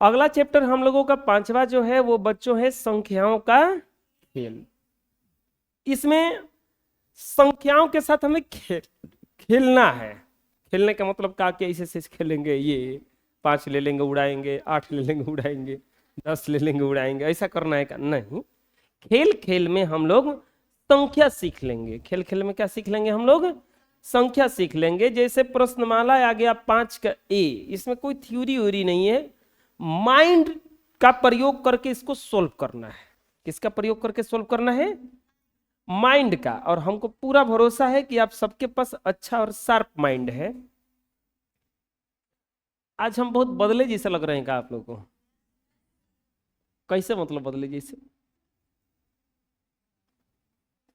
अगला चैप्टर हम लोगों का 5वां जो है वो बच्चों है संख्याओं का खेल। इसमें संख्याओं के साथ हमें खेलना है। खेलने का मतलब का कैसे खेलेंगे, ये 5 ले लेंगे उड़ाएंगे, 8 ले लेंगे उड़ाएंगे, 10 ले लेंगे उड़ाएंगे, ऐसा करना है का नहीं। खेल खेल में हम लोग संख्या सीख लेंगे। खेल खेल में क्या सीख लेंगे हम लोग? संख्या सीख लेंगे। जैसे प्रश्नमाला आ गया 5 का ए, इसमें कोई थ्योरी व्यूरी नहीं है, माइंड का प्रयोग करके इसको सोल्व करना है। किसका प्रयोग करके सोल्व करना है? माइंड का। और हमको पूरा भरोसा है कि आप सबके पास अच्छा और शार्प माइंड है। आज हम बहुत बदले जैसे लग रहे हैं क्या आप लोगों को? कैसे मतलब बदले जैसे?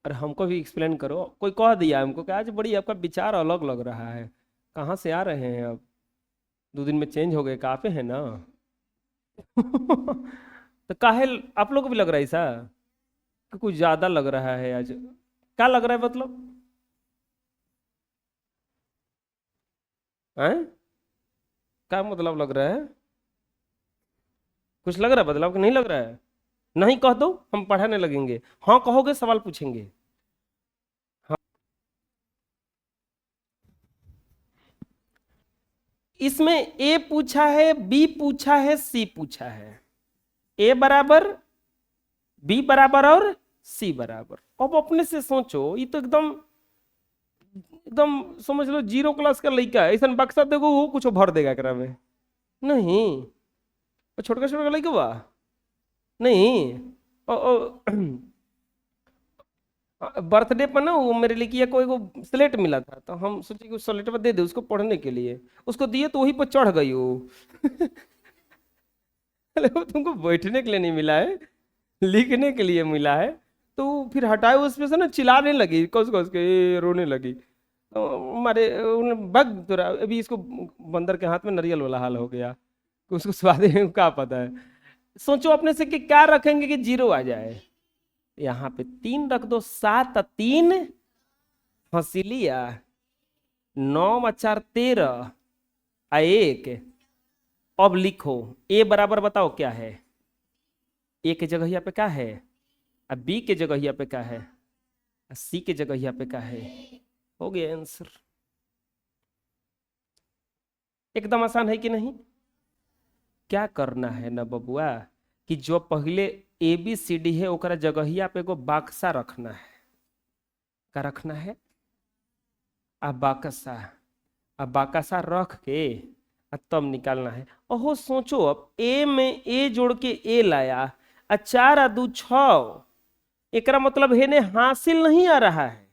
और हमको भी एक्सप्लेन करो। कोई कह दिया हमको कि आज बड़ी आपका विचार अलग लग रहा है, कहाँ से आ रहे हैं अब? 2 दिन में चेंज हो गए, काफे है ना? तो काहे आप लोग को भी लग रहा है ऐसा कि कुछ ज्यादा लग रहा है आज? क्या लग रहा है मतलब? हैं? क्या मतलब लग रहा है? कुछ लग रहा है बदलाव कि नहीं लग रहा है? नहीं कह दो, हम पढ़ाने लगेंगे। हाँ कहोगे सवाल पूछेंगे। हाँ। इसमें ए पूछा है, बी पूछा है, सी पूछा है। ए बराबर, बी बराबर और सी बराबर। अब अपने से सोचो, ये तो एकदम एकदम समझ लो 0 क्लास का लड़का है। ऐसा बक्सा देखो वो कुछ भर देगा एकरा में। नहीं, वो छोटका छोटका लड़का बा नहीं। बर्थडे पर ना वो मेरे लिए किया, कोई को स्लेट मिला था, तो हम सोचे कि उस स्लेट पर दे दे उसको पढ़ने के लिए। उसको दिए तो वहीं पर चढ़ गई वो। अरे वो तुमको बैठने के लिए नहीं मिला है, लिखने के लिए मिला है। तो फिर हटाए उसमें से ना, चिल्लाने लगी, कस कस के रोने लगी। तो हमारे बग तो अभी इसको बंदर के हाथ में नारियल वाला हाल हो गया कि उसको स्वाद क्या पता है। सोचो अपने से कि क्या रखेंगे कि 0 आ जाए। यहाँ पे 3 रख दो, 7 3 हंसिलिया, 9 4 13 1। अब लिखो ए बराबर, बताओ क्या है? ए के जगह यहाँ पे क्या है? अब बी के जगह यहाँ पे क्या है? सी के जगह यहाँ पे क्या है? हो गया आंसर। एकदम आसान है कि नहीं? क्या करना है ना बबुआ कि जो पहले ए बी सी डी है ओकरा जगहिया पे एगो बक्सा रखना है। क्या रखना है? बक्सा। बक्सा रख के तब निकालना है। ओहो सोचो, अब ए में ए जोड़ के ए लाया, 4 आ 2 6। एकरा मतलब हेने हासिल नहीं आ रहा है,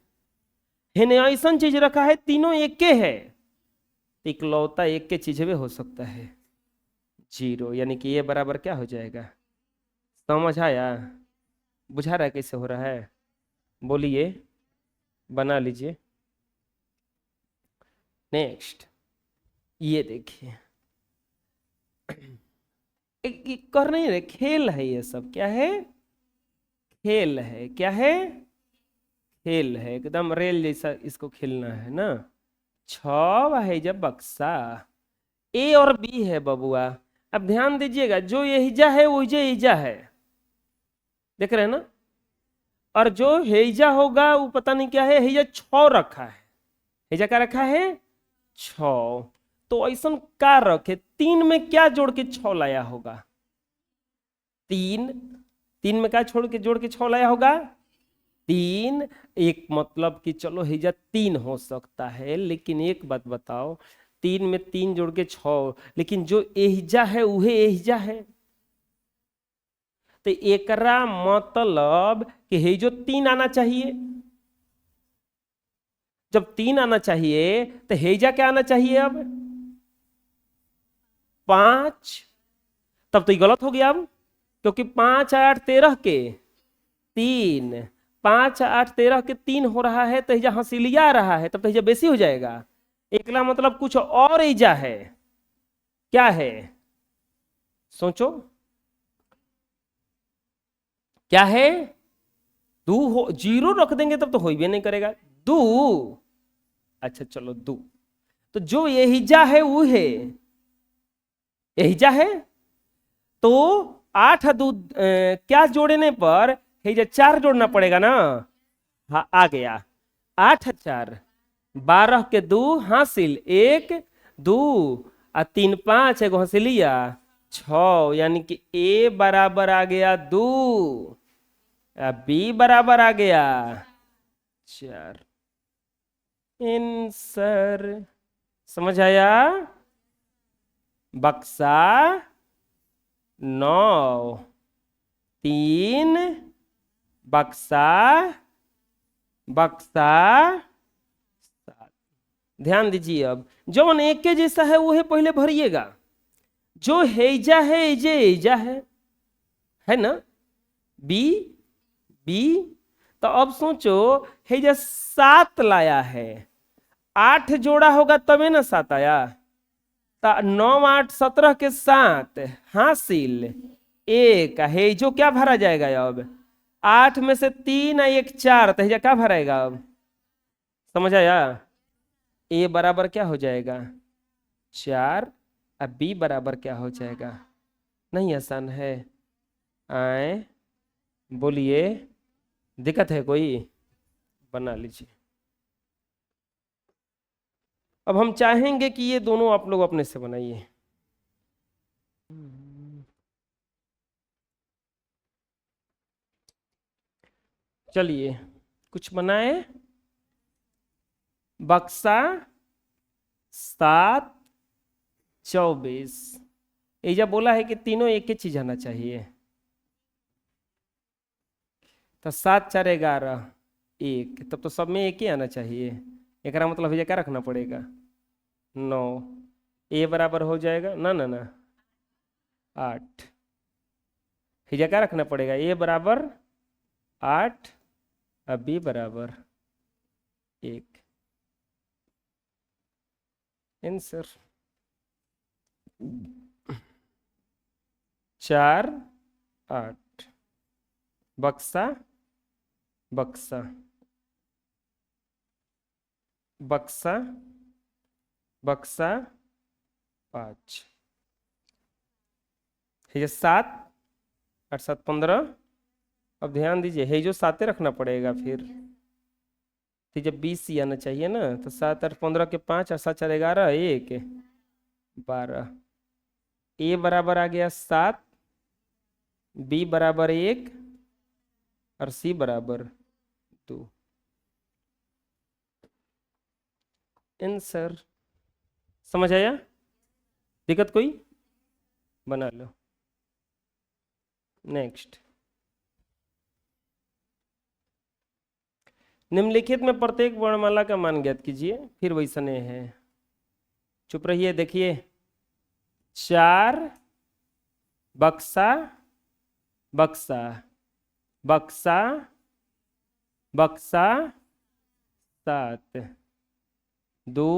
हेने ऐसा चीज रखा है तीनों एक के है। इकलौता एक के चीज में हो सकता है 0, यानी कि ये बराबर क्या हो जाएगा? समझ आया? बुझा रहा है कैसे हो रहा है? बोलिए, बना लीजिए। नेक्स्ट ये देखिए, कर नहीं रहे, खेल है ये सब। क्या है? खेल है। क्या है? खेल है। एकदम रेल जैसा इसको खेलना है ना। 6 है जब बक्सा, ए और बी है बबुआ। अब ध्यान दीजिएगा, जो यहीजा है वो यहीजा है, देख रहे हैं ना? और जो हेजा होगा वो पता नहीं क्या है, हेजा 6 रखा है। हेजा क्या रखा है? 6। तो ऐसा क्या रखे? 3 में क्या जोड़ के 6 लाया होगा? 3 में क्या जोड़ के 6 लाया होगा? 3। एक मतलब कि चलो हेजा 3 हो सकता है, लेकिन एक बात बताओ, 3 में 3 जोड़ के 6, लेकिन जो एहिजा है वह एहिजा है। तो एकरा मतलब कि हे जो 3 आना चाहिए। जब 3 आना चाहिए तो हेजा क्या आना चाहिए? अब 5। तब तो ये गलत हो गया अब, क्योंकि 5 8 13 के 3, 5 8 13 के 3 हो रहा है, तो हेजा हंसिलिया आ रहा है, तब तो हेजा बेसी हो जाएगा। एकला मतलब कुछ और हेजा है। क्या है? सोचो क्या है? 2 हो, 0 रख देंगे तब तो हो भी नहीं करेगा। 2। अच्छा चलो 2। तो जो एहिजा है वो है एहिजा है, तो 8 और 2 क्या जोड़ने पर है जो 4 जोड़ना पड़ेगा ना। हाँ आ गया 8 और 4 12 के 2 हासिल 1 2 और 3 5 एगो हंसिलिया 6 यानी कि ए बराबर आ गया 2 बी बराबर आ गया 4। आंसर समझ आया। बक्सा 9 3 बक्सा बक्सा 7। ध्यान दीजिए अब जौन एक के जैसा है वो है पहले भरिएगा। जो हेजा है एजे एजा है ना। बी बी तो अब सोचो हेजा 7 लाया है 8 जोड़ा होगा तबे ना 7 आया। 9 8 17 के 7 हासिल 1 है जो क्या भरा जाएगा अब 8 में से 3 और 1 4 तो हेजा क्या भराएगा अब समझ आया। ए बराबर क्या हो जाएगा 4 और बी बराबर क्या हो जाएगा। नहीं आसान है। आए बोलिए दिक्कत है कोई बना लीजिए। अब हम चाहेंगे कि ये दोनों आप लोग अपने से बनाइए। चलिए कुछ बनाए। बक्सा 7 24 एजा बोला है कि तीनों एक ही चीज आना चाहिए। तो 7 4 11 1 तब तो सब में एक ही आना चाहिए। एक मतलब भैया क्या रखना पड़ेगा 9 ए बराबर हो जाएगा ना ना ना 8 भैया क्या रखना पड़ेगा ए बराबर 8 और बी बराबर 1। आंसर 4 8 बक्सा बक्सा बक्सा बक्सा 5 है 7 8 7 15। अब ध्यान दीजिए है जो 7 रखना पड़ेगा फिर जब 20 ही आना चाहिए ना। तो 7 8 15 के 5 और 7 4 11 1 12 ए बराबर आ गया 7 बी बराबर 1 और सी बराबर 2। आंसर समझ आया। दिक्कत कोई बना लो। नेक्स्ट निम्नलिखित में प्रत्येक वर्णमाला का मान ज्ञात कीजिए फिर वैसने है। चुप रहिए देखिए 4 बक्सा बक्सा बक्सा बक्सा 7 2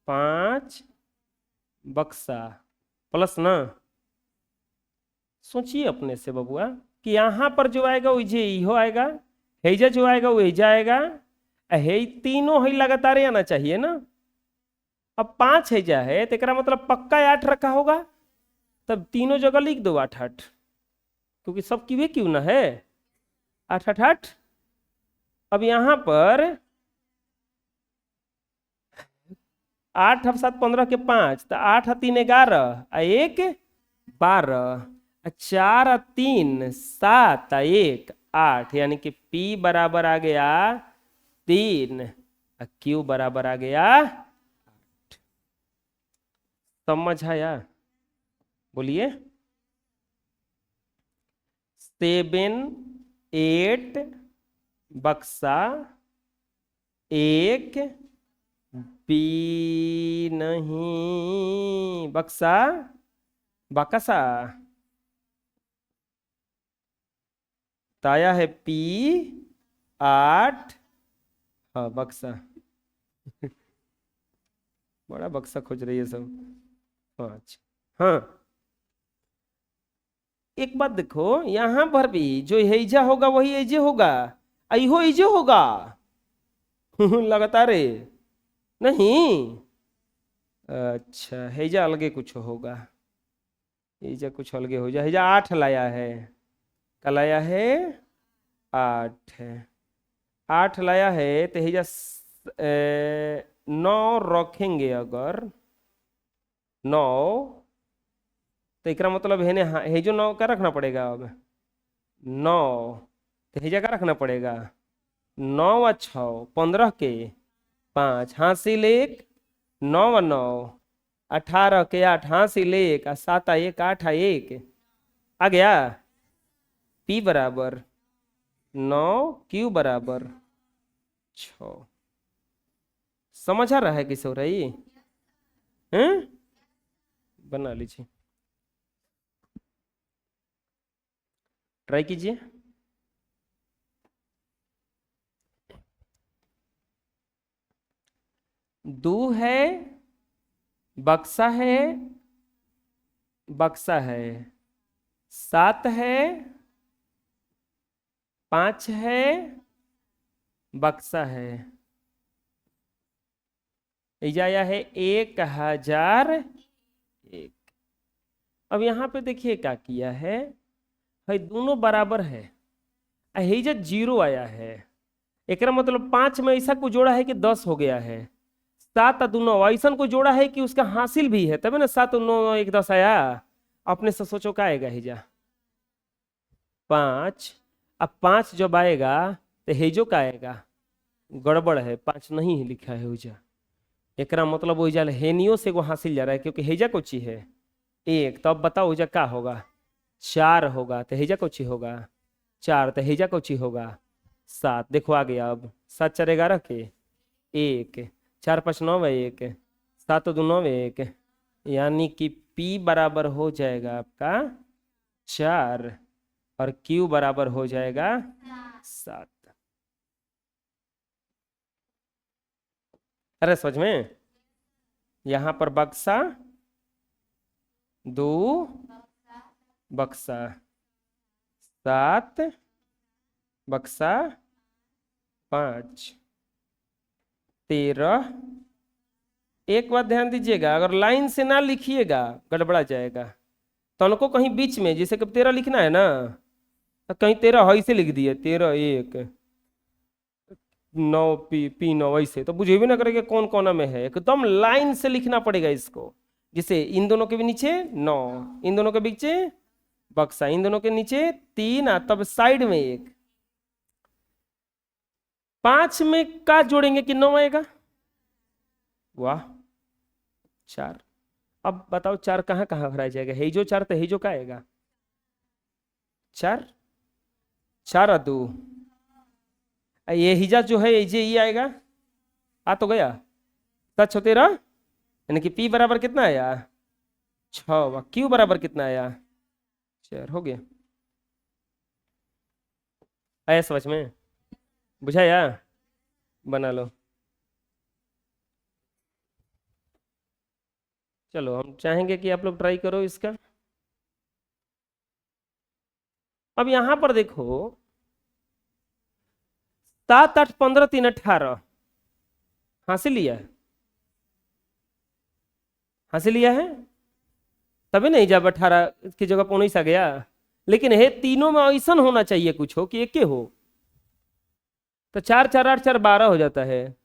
5 बक्सा प्लस ना। सोचिए अपने से बबुआ कि यहां पर जो आएगा वो जे इहो आएगा हेजा जो आएगा वो हेजा आएगा हे तीनों है लगातार आना चाहिए ना। अब 5 हेजा है तो एकरा मतलब पक्का 8 रखा होगा तब तीनों जगह लिख दो 8 8 क्योंकि सब की वे क्यों ना है 8 8 8। अब यहां पर 8 और 7 15 के 5 तो 8 और 3 11 और 1 12 4 और 3 7 और 1 8 यानी कि P बराबर आ गया 3 और Q बराबर आ गया 8। समझ आया बोलिए 7 8 बक्सा 1 बी नहीं बक्सा बक्सा ताया है P 8 हाँ बक्सा बड़ा बक्सा खोज रही है सब 5। हाँ एक बात देखो यहां पर भी जो हेजा होगा वही एजे होगा इहो एजे होगा लगातार नहीं। अच्छा हेजा अलगे कुछ होगा एजा कुछ अलगे हो जाए। एजा 8 लाया है, का लाया है 8 है, 8 लाया है तो एजा 9 रखेंगे अगर 9, तो एकरा मतलब है ना, हे जो 9 का रखना पड़ेगा अब 9, तो हेजा का रखना पड़ेगा 9 और 6 15 के 5 हासिल 1, 9 और 9 18 के 8 हासिल 1 और 7 और 1 8 और 1 आ गया। P बराबर 9, Q बराबर 6। समझ आ रहा है किसे हो रही हैं? बना लीजिए, ट्राई कीजिए। दो है, बक्सा है, बक्सा है, 7 है, 5 है, बक्सा है। इजा आया है 1001। अब यहाँ पे देखिए क्या किया है, भाई दोनों बराबर है, हेजा 0 आया है, एकरा मतलब 5 में ऐसा को जोड़ा है कि 10 हो गया है। 7 और 2 9 ऐसा को जोड़ा है कि उसका हासिल भी है, तभी ना 7 और 9 1 10 आया। अपने से सोचो क्या आएगा हेजा 5। अब 5 जब आएगा तो हेजो का आएगा, गड़बड़ है, 5 नहीं लिखा है हेजा, एकरा मतलब हो जाए हेनियो से वो हासिल जा रहा है, क्योंकि हेजा को ची है 1, तो अब बताओ हेजा क्या होगा 4 होगा, तो हेजा को ची होगा 4, तो हेजा को ची होगा 7। देखो आ गया, अब 7 4 11 के 1, 4 5 9 1, 7 2 9 1, यानी कि P बराबर हो जाएगा आपका 4 और Q बराबर हो जाएगा 7। अरे समझ में, यहां पर बक्सा 2, बक्सा 7, बक्सा 5 13। एक बात ध्यान दीजिएगा, अगर लाइन से ना लिखिएगा गड़बड़ा जाएगा, तो उनको कहीं बीच में जैसे कि 13 लिखना है ना, तो कहीं 13 हई से लिख दिए 13 1 9 पी 9 ऐसे, तो बुझे भी ना करेगा कौन कोना में है, एकदम लाइन से लिखना पड़ेगा इसको। जैसे इन दोनों के भी नीचे 9, इन दोनों के बीच बक्सा, इन दोनों के नीचे 3, तब साइड में 1। 5 में का जोड़ेंगे कि 9 आएगा, वाह 4। अब बताओ 4 कहाँ कहाँ भरा जाएगा, हेजो 4 तो हेजो का आएगा 4, 4 और 2, ये हिजा जो है ये आएगा, आ तो गया 7 6 13, यानी कि P बराबर कितना आया 6, Q बराबर कितना आया 4। हो गया, आया समझ में, बुझाया, बना लो। चलो हम चाहेंगे कि आप लोग ट्राई करो इसका। अब यहां पर देखो 7 8 15 3 18 हासिल लिया है, हासिल लिया है, तभी नहीं जब 18 की जगह 19 आ गया। लेकिन है तीनों में ऐसा होना चाहिए कुछ हो कि एक हो, तो 4 4 8 4 12 हो जाता है,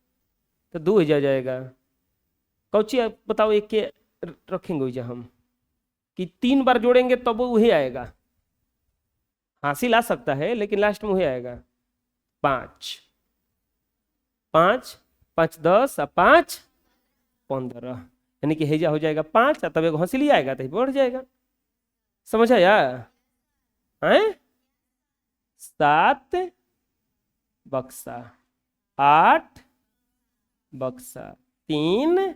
तो 2 जा जाएगा। कौची बताओ, एक के रखेंगे वही हम कि 3 बार जोड़ेंगे तब वो वही आएगा, हासिल आ सकता है लेकिन लास्ट में वही आएगा 5 5 5 10 और 5 15, यानी कि हेजा हो जाएगा 5, तब एक हंसिल आएगा तो बढ़ जाएगा। समझ आया है? 7 बक्सा, 8 बक्सा, 3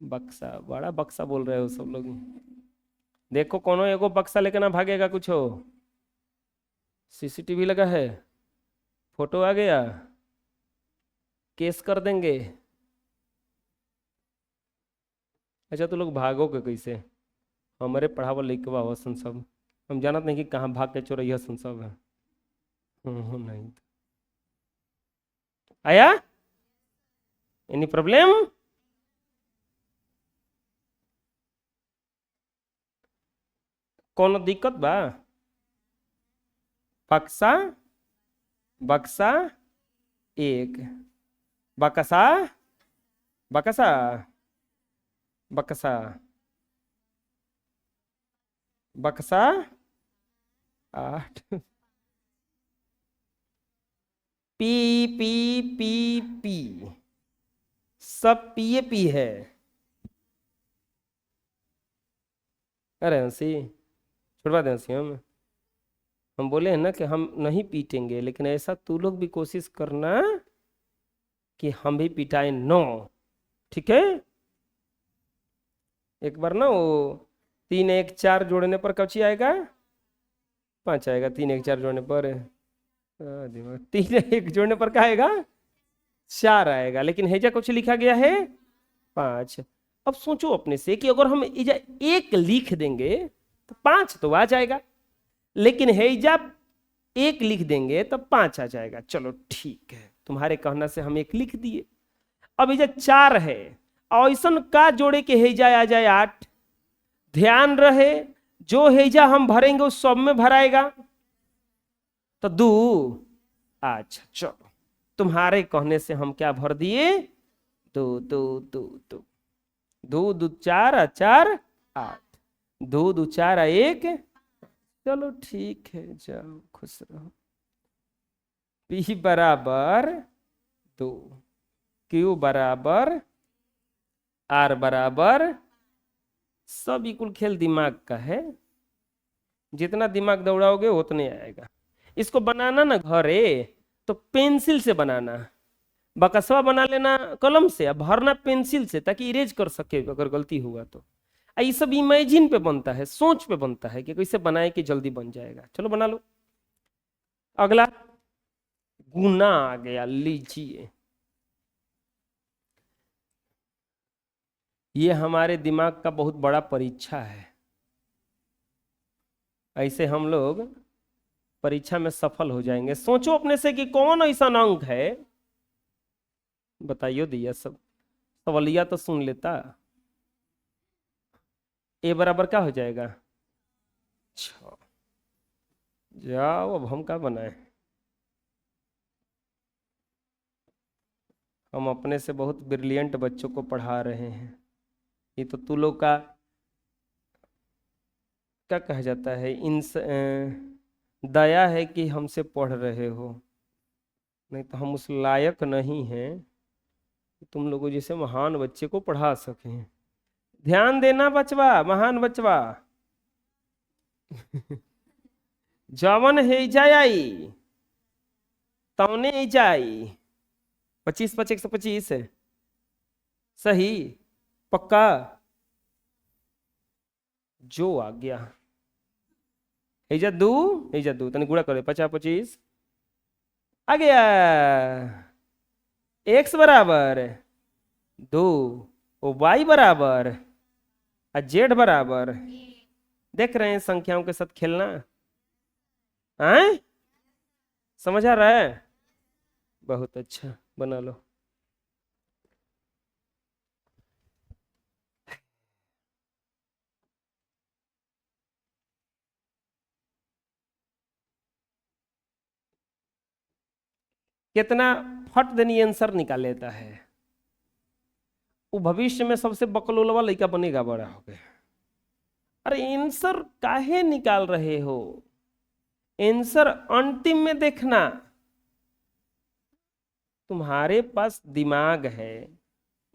बक्सा। बड़ा बक्सा बोल रहे हो सब लोग, देखो कोनो एगो बक्सा लेकर ना भागेगा कुछ हो। CCTV लगा है, फोटो आ गया, केस कर देंगे। अच्छा तो लोग भागोगे कैसे, हमारे पढ़ावा लिखवा हो सन सब, हम जानत नहीं कि कहाँ भाग के चोरैया सन सब है। नहीं आया एनी प्रॉब्लम? कोनो दिक्कत बा? बक्सा, बक्सा एक, बक्सा, बक्सा, बक्सा, बक्सा 8, पी पी पी पी, सब पिए पी है। अरे हंसी, छुड़वा दें हंसी। हम बोले हैं ना कि हम नहीं पीटेंगे, लेकिन ऐसा तू लोग भी कोशिश करना कि हम भी पिटाएं नो, ठीक है? एक बार ना वो 3 1 4 जोड़ने पर कौची आएगा? 5 आएगा। 3 1 4 जोड़ने पर दिमाग, 3 1 जोड़ने पर क्या आएगा? 4 आएगा, लेकिन हेजा कुछ लिखा गया है 5। अब सोचो अपने से कि अगर हम हेजा 1 लिख देंगे तो 5 तो आ जाएगा, लेकिन हेजा 1 लिख देंगे तो 5 आ जाएगा। चलो ठीक है, तुम्हारे कहना से हम 1 लिख दिए। अब हेजा 4 है, ऐसा का जोड़े के हेजा आ जाए 8। ध्यान रहे, जो हेजा हम भरेंगे उस सब में भराएगा, तो 2। अच्छा चलो, तुम्हारे कहने से हम क्या भर दिए? 2 2 2 2 2 2 4 4 8, 2 2 4 1। चलो ठीक है, जाओ खुश रहो। P बराबर 2, Q बराबर R बराबर, सब इकुल खेल दिमाग का है। जितना दिमाग दौड़ाओगे उतने आएगा। इसको बनाना ना घरे तो पेंसिल से बनाना, बकसवा बना लेना कलम से, अब भरना पेंसिल से, ताकि इरेज कर सके अगर गलती हुआ तो। ये सब इमेजिन पे बनता है, सोच पे बनता है कि कैसे बनाए कि जल्दी बन जाएगा। चलो बना लो। अगला गुना आ गया, लीजिए। ये हमारे दिमाग का बहुत बड़ा परीक्षा है। ऐसे हम लोग परीक्षा में सफल हो जाएंगे। सोचो अपने से कि कौन ऐसा अंक है, बताइयो दिया सब सवालिया तो सुन लेता। ए बराबर क्या हो जाएगा? 6। जाओ, अब हम क्या बनाए? हम अपने से बहुत ब्रिलियंट बच्चों को पढ़ा रहे हैं। ये तो तू लोग का क्या कहा जाता है, दया है कि हमसे पढ़ रहे हो, नहीं तो हम उस लायक नहीं हैं कि तुम लोगों जैसे महान बच्चे को पढ़ा सकें। ध्यान देना बचवा, महान बचवा। जवन है जाई तौने जाई। 25 5 125 है सही, पक्का? जो आ गया हेजा 2, हेजा 2 तने गुणा करे 50 25 आ गया। x बराबर 2 और y बराबर z बराबर। देख रहे हैं संख्याओं के साथ खेलना? आए, समझ आ रहा है? बहुत अच्छा, बना लो। कितना फट देनी आंसर निकाल लेता है। वो भविष्य में सबसे बकलोलवा लड़का बनेगा बड़ा होके। अरे आंसर काहे निकाल रहे हो? आंसर अंतिम में देखना। तुम्हारे पास दिमाग है,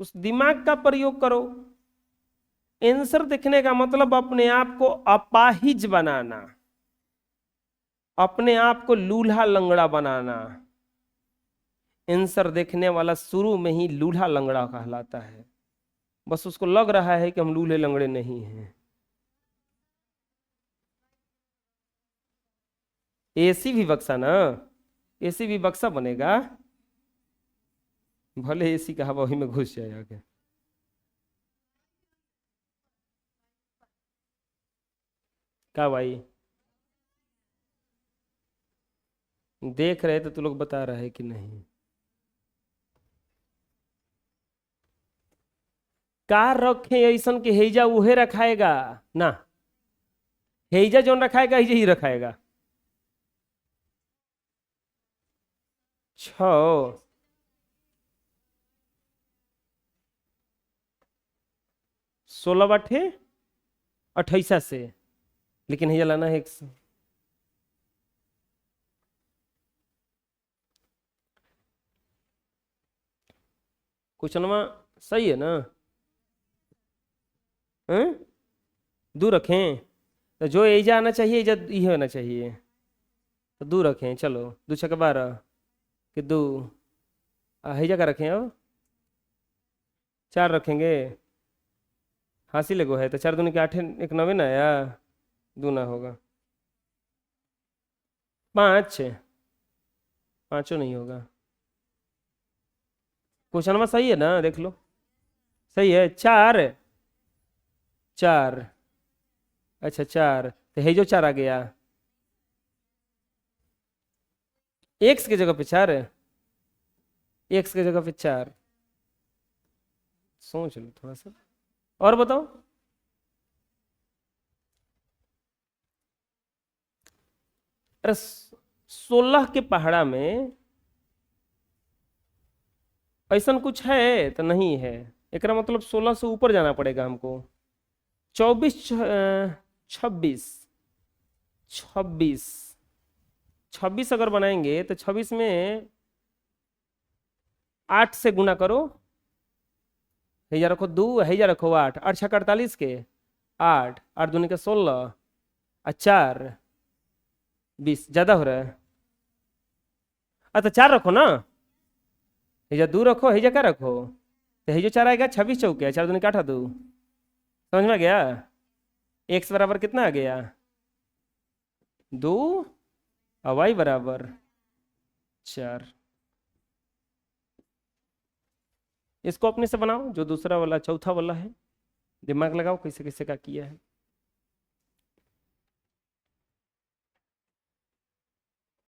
उस दिमाग का प्रयोग करो। आंसर देखने का मतलब अपने आप को अपाहिज बनाना, अपने आप को लूल्हा लंगड़ा बनाना। आंसर देखने वाला शुरू में ही लूल्हा लंगड़ा कहलाता है। बस उसको लग रहा है कि हम लूल्हे लंगड़े नहीं हैं। एसी भी बक्सा ना, एसी भी बक्सा बनेगा, भले एसी का हवा वही में घुस जाए आगे। क्या भाई, देख रहे तो तू लोग बता रहा है कि नहीं? का रखे ऐसन के हेजा उहे रखाएगा ना। हेजा जोन रखाएगा हेजा ही रखाएगा। 6 16 बाटे 28 से, लेकिन हेजा लाना है 100। क्वेश्चनवा सही है ना? हैं? दो रखें तो जो एजा आना चाहिए एजा ये होना चाहिए, तो दो रखें। चलो 2 छक्का 12 कि 2 हेजा का रखें, अब 4 रखेंगे। हासिल एगो है तो 4 दूनी के 8 एक 9 ना आया, 2 ना होगा। 5 पाँचों नहीं होगा। क्वेश्चनवा सही है ना? देख लो सही है। 4 4 अच्छा 4 तो है जो 4 आ गया, एक्स की जगह पे 4 है, एक्स की जगह पे 4। सोच लो थोड़ा सा और बताओ। अरे 16 के पहाड़ा में ऐसा कुछ है तो नहीं है, एक मतलब 16 से ऊपर जाना पड़ेगा हमको। 24 26 26 26 अगर बनाएंगे तो 26 में 8 से गुना करो, हैजा रखो 2, हैजा रखो 8, 8 छक्का 48 के 8, 8 दूनी के 16 और 4 20, ज्यादा हो रहा है। अच्छा 4 रखो ना, हैजा 2 रखो, हैजा क्या रखो, तो हैजो 4 आएगा 26 चौके 4 दूनी के 8 2। समझ में आ गया? एक्स बराबर कितना आ गया 2 और वाई बराबर 4। इसको अपने से बनाओ जो दूसरा वाला चौथा वाला है, दिमाग लगाओ कैसे कैसे का किया है।